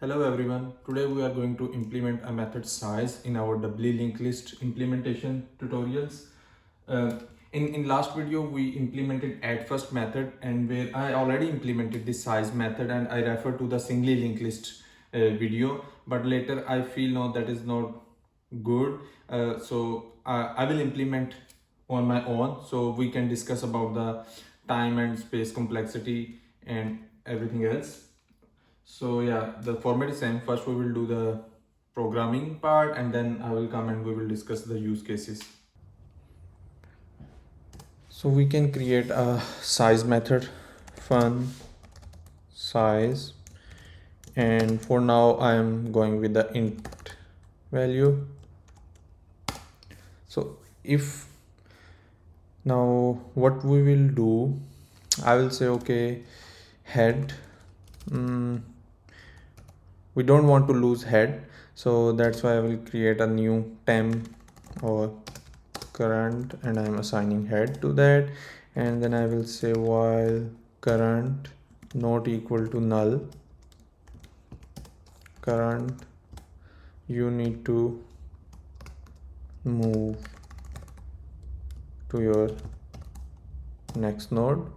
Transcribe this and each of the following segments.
Hello everyone, today we are going to implement a method size in our DoublyLinkedList implementation tutorials. In last video we implemented add first method, and where I already implemented the size method and I refer to the singly linked list video, but later I feel no, that is not good. So I will implement on my own so we can discuss about the time and space complexity and everything else. So yeah, the format is same. First we will do the programming part, and then I will come and we will discuss the use cases. So we can create a size method, fun size, and for now I am going with the int value. So if now what we will do, I will say okay, head. We don't want to lose head, so that's why I will create a new temp or current, and I'm assigning head to that, and then I will say while current not equal to null, current you need to move to your next node,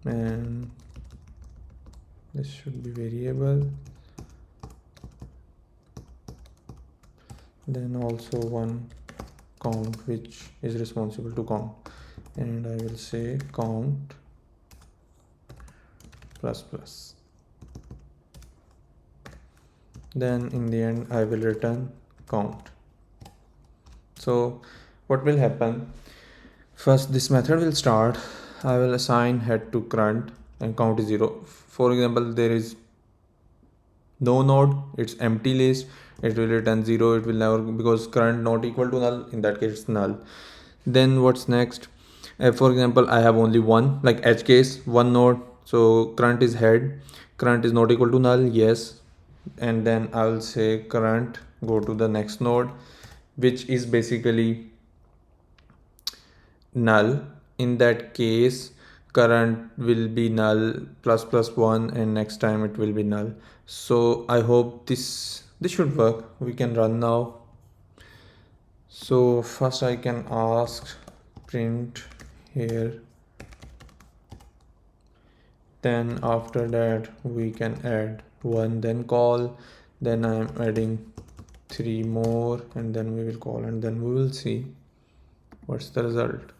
and this should be variable, then also one count which is responsible to count, and I will say count plus plus. Then in the end I will return count. So what will happen, first this method will start, I will assign head to current and count is 0. For example, there is no node, it's empty list, it will return 0. It will never, because current not equal to null, in that case it's null. Then what's next, for example I have only one, like edge case, one node, so current is head, current is not equal to null, yes, and then I will say current go to the next node, which is basically null. In that case current will be null plus plus 1, and next time it will be null. So I hope this should work. We can run now. So first I can ask print here, then after that we can add 1, then call, then I am adding 3 more, and then we will call, and then we will see what's the result.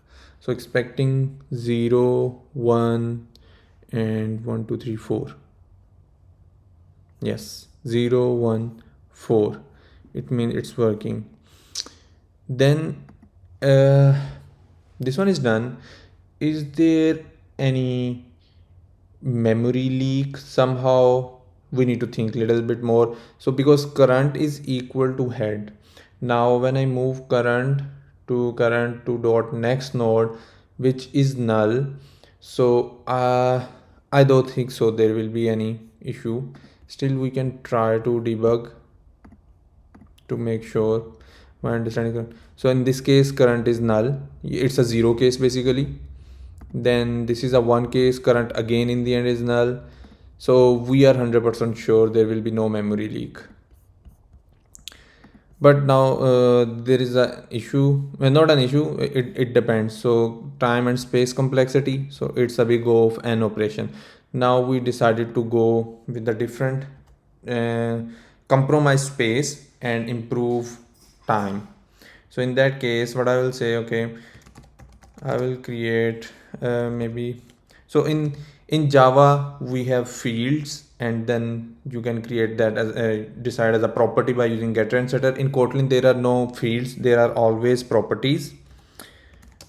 So expecting 0, 1 and 1 2 3 4. Yes, 0 1 4, it means it's working. Then this one is done. Is there any memory leak? Somehow we need to think a little bit more. So because current is equal to head, now when I move current to dot next node, which is null, so I don't think so there will be any issue. Still we can try to debug to make sure my understanding. So in this case current is null, it's a 0 case basically. Then this is a 1 case, current again in the end is null. So we are 100% sure there will be no memory leak. But now there is an issue, not an issue, it depends. So time and space complexity, so it's a big O of n operation. Now we decided to go with the different compromise space and improve time. So in that case what I will say, okay, I will create maybe, so in Java we have fields, and then you can create that as decide as a property by using getter and setter. In Kotlin there are no fields, there are always properties.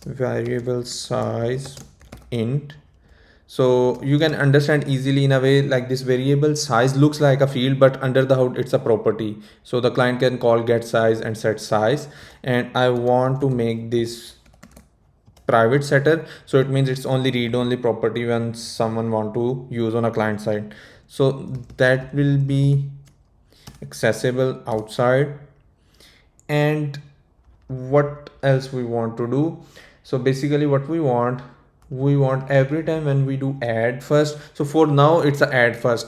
Variable size int, so you can understand easily in a way like this variable size looks like a field, but under the hood it's a property. So the client can call get size and set size, and I want to make this private setter, so it means it's only read only property when someone want to use on a client side, so that will be accessible outside. And what else we want to do, so basically what we want every time when we do add first, so for now it's a add first,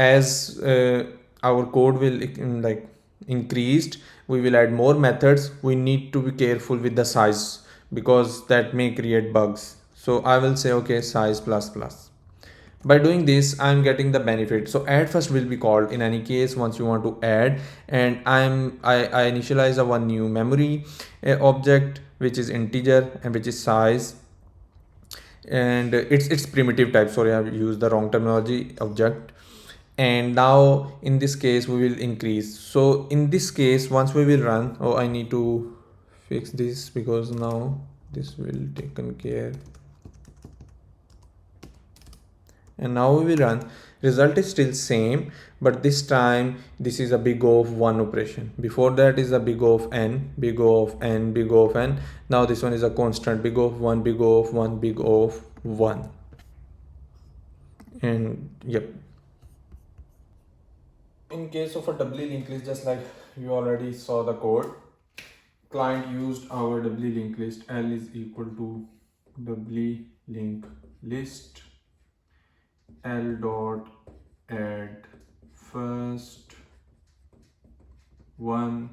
as our code will like increased, we will add more methods. We need to be careful with the size because that may create bugs. So I will say okay, size plus plus. By doing this, I'm getting the benefit. So add first will be called in any case once you want to add, and I initialize a one new memory object which is integer and which is size, and it's primitive type. Sorry, I've used the wrong terminology, object. And now in this case we will increase. So in this case once we will run, oh, I need to fix this because now this will taken care. And now we will run. Result is still same, but this time this is a big O of 1 operation. Before that is a big O of n, big O of n, big O of n. Now this one is a constant, big O of 1, big O of 1, big O of 1. And yep. In case of a doubly linked list, just like you already saw the code, client used our doubly linked list. L is equal to doubly linked list L dot add first 1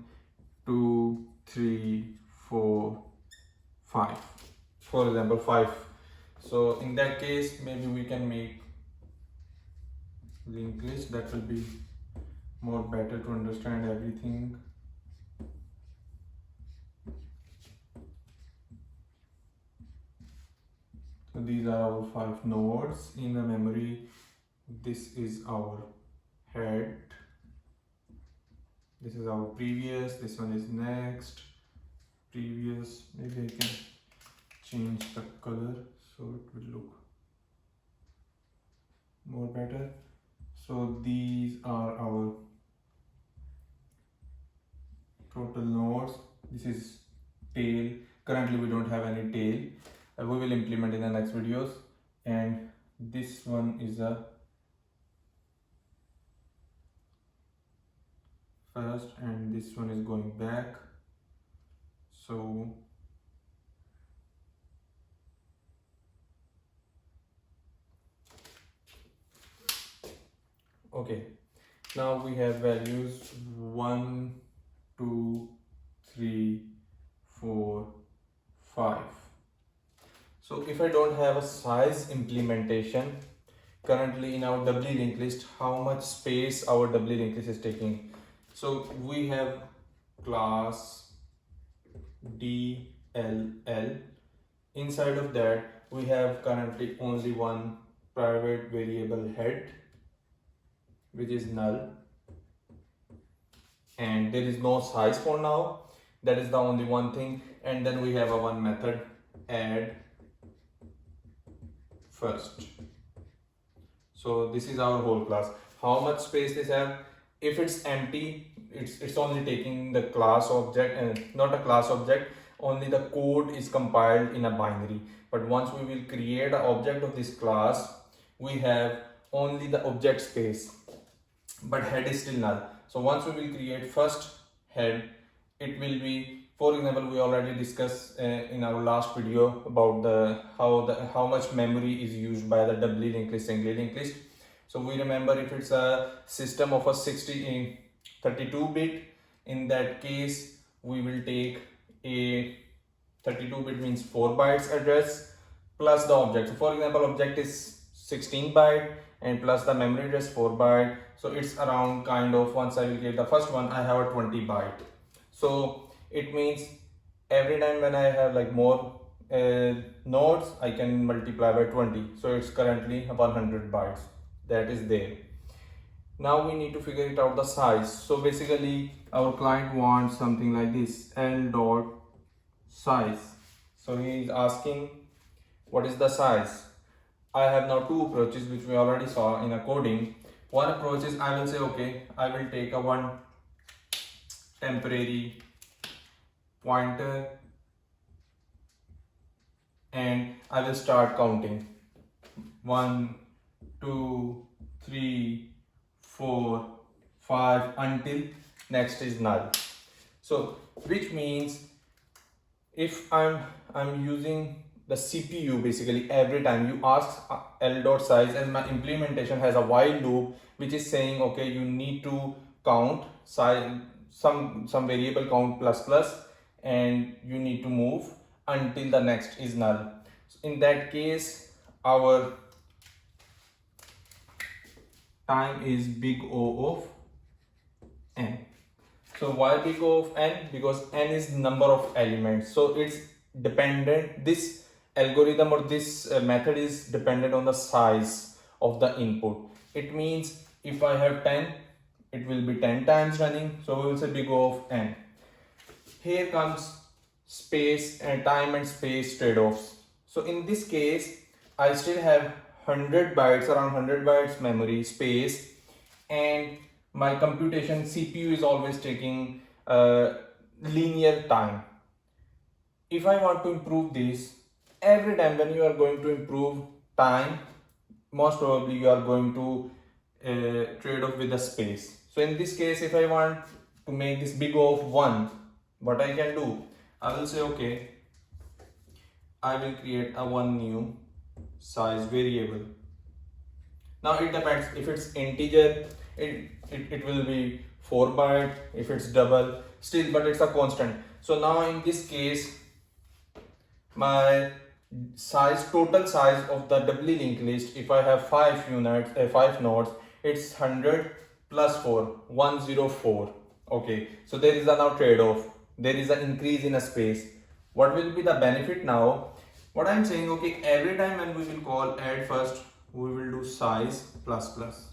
2 3 4 5, for example 5. So in that case maybe we can make linked list, that will be more better to understand everything. So these are our 5 nodes in the memory. This is our head, this is our previous, this one is next, previous. Maybe I can change the color so it will look more better. So these are our total nodes. This is tail. Currently we don't have any tail. We will implement in the next videos. And this one is a first, and this one is going back. So okay, now we have values 1 2 3 4 5. So if I don't have a size implementation currently in our doubly linked list, how much space our doubly linked list is taking? So we have class DLL. Inside of that we have currently only one private variable head which is null, and there is no size for now. That is the only one thing. And then we have a one method add first. So this is our whole class. How much space this have? If it's empty, it's only taking the class object and not a class object, only the code is compiled in a binary. But once we will create an object of this class, we have only the object space, but head is still null. So once we will create first head, it will be, for example, we already discussed in our last video about how much memory is used by the doubly linked list, singly linked list. So we remember if it's a system of a 32 bit, in that case we will take a 32 bit means 4 bytes address plus the object. So for example, object is 16 byte and plus the memory address 4 byte. So it's around kind of, once I will get the first one, I have a 20 byte. So it means every time when I have like more nodes, I can multiply by 20. So it's currently 100 bytes that is there. Now we need to figure it out the size. So basically our client wants something like this, L dot size. So he is asking what is the size. I have now two approaches which we already saw in a coding. One approach is I will say okay, I will take a one temporary pointer and I will start counting 1 2 3 4 5 until next is null. So which means if I'm using the CPU basically every time you ask L dot size, and my implementation has a while loop which is saying okay, you need to count size, some variable count plus plus, and you need to move until the next is null. So in that case our time is big O of n. So why big O of n? Because n is number of elements, so it's dependent, this algorithm or this method is dependent on the size of the input. It means if I have 10, it will be 10 times running, so we will say big O of n. Here comes space and time and space trade-offs. So in this case I still have 100 bytes, around 100 bytes memory space, and my computation CPU is always taking linear time. If I want to improve this, every time when you are going to improve time, most probably you are going to trade off with the space. So in this case, if I want to make this big O of 1, what I can do, I will say okay, I will create a one new size variable. Now it depends, if it's integer it will be 4 byte, if it's double still, but it's a constant. So now in this case my size, total size of the doubly linked list, if I have 5 units, 5 nodes, it's 100 plus 4, 104. Okay, so there is a now trade-off, there is an increase in a space. What will be the benefit now? What I'm saying, okay, every time when we will call add first, we will do size plus plus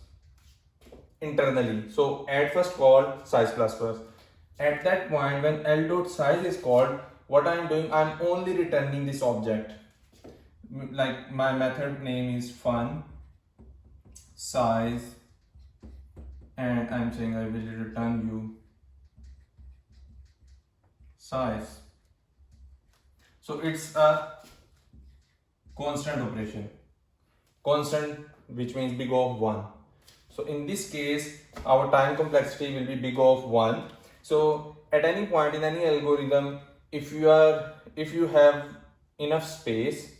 internally. So add first call size plus plus. At that point when L dot size is called, what I'm doing, I'm only returning this object. Like my method name is fun size, and I'm saying I will return you size. So it's a constant operation, constant, which means big O of 1. So in this case our time complexity will be big O of 1. So at any point in any algorithm, if you have enough space,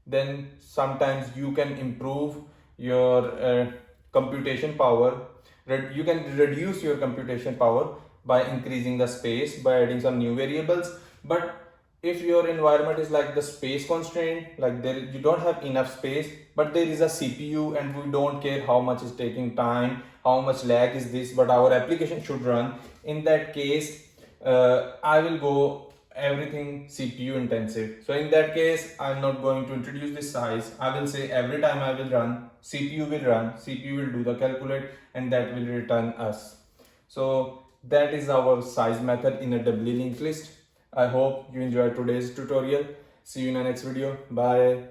then sometimes you can improve your computation power. You can reduce your computation power by increasing the space, by adding some new variables. But if your environment is like the space constraint, like you don't have enough space, but there is a CPU and we don't care how much is taking time, how much lag is this, but our application should run, in that case I will go everything CPU intensive. So in that case I'm not going to introduce this size. I will say every time I will run, CPU will run, CPU will do the calculate, and that will return us. So that is our size method in a doubly linked list. I hope you enjoyed today's tutorial. See you in the next video. Bye.